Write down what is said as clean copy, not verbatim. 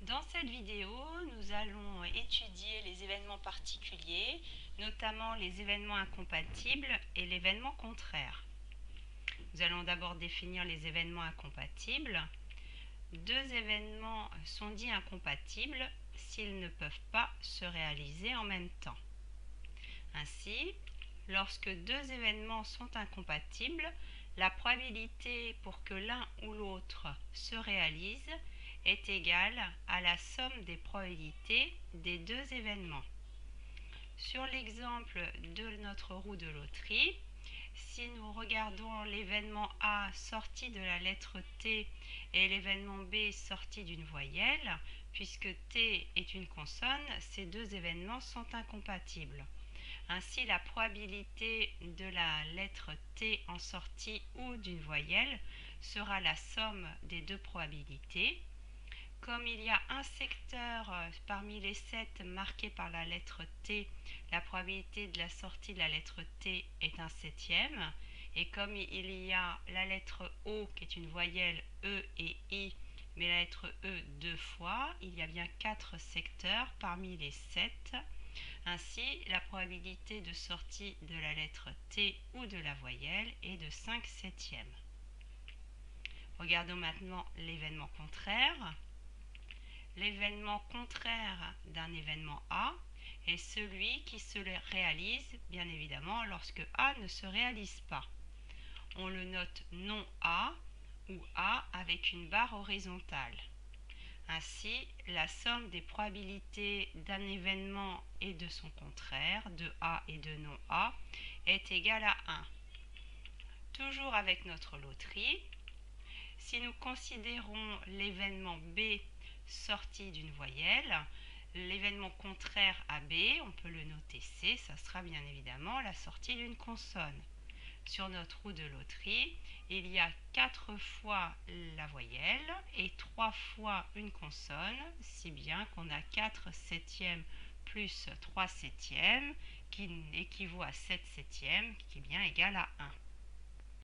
Dans cette vidéo, nous allons étudier les événements particuliers, notamment les événements incompatibles et l'événement contraire. Nous allons d'abord définir les événements incompatibles. Deux événements sont dits incompatibles s'ils ne peuvent pas se réaliser en même temps. Ainsi, lorsque deux événements sont incompatibles, la probabilité pour que l'un ou l'autre se réalise est égale à la somme des probabilités des deux événements. Sur l'exemple de notre roue de loterie, si nous regardons l'événement A sorti de la lettre T et l'événement B sorti d'une voyelle, puisque T est une consonne, ces deux événements sont incompatibles. Ainsi, la probabilité de la lettre T en sortie ou d'une voyelle sera la somme des deux probabilités. Comme il y a un secteur parmi les 7 marqué par la lettre T, la probabilité de la sortie de la lettre T est un septième. Et comme il y a la lettre O qui est une voyelle E et I, mais la lettre E deux fois, il y a bien 4 secteurs parmi les 7. Ainsi, la probabilité de sortie de la lettre T ou de la voyelle est de 5 septièmes. Regardons maintenant l'événement contraire. L'événement contraire d'un événement A est celui qui se réalise, bien évidemment, lorsque A ne se réalise pas. On le note non A ou A avec une barre horizontale. Ainsi, la somme des probabilités d'un événement et de son contraire, de A et de non A, est égale à 1. Toujours avec notre loterie, si nous considérons l'événement B sorti d'une voyelle, l'événement contraire à B, on peut le noter C, ça sera bien évidemment la sortie d'une consonne. Sur notre roue de loterie, il y a 4 fois la voyelle et 3 fois une consonne, si bien qu'on a 4 septièmes plus 3 septièmes qui équivaut à 7 septièmes, qui est bien égal à 1.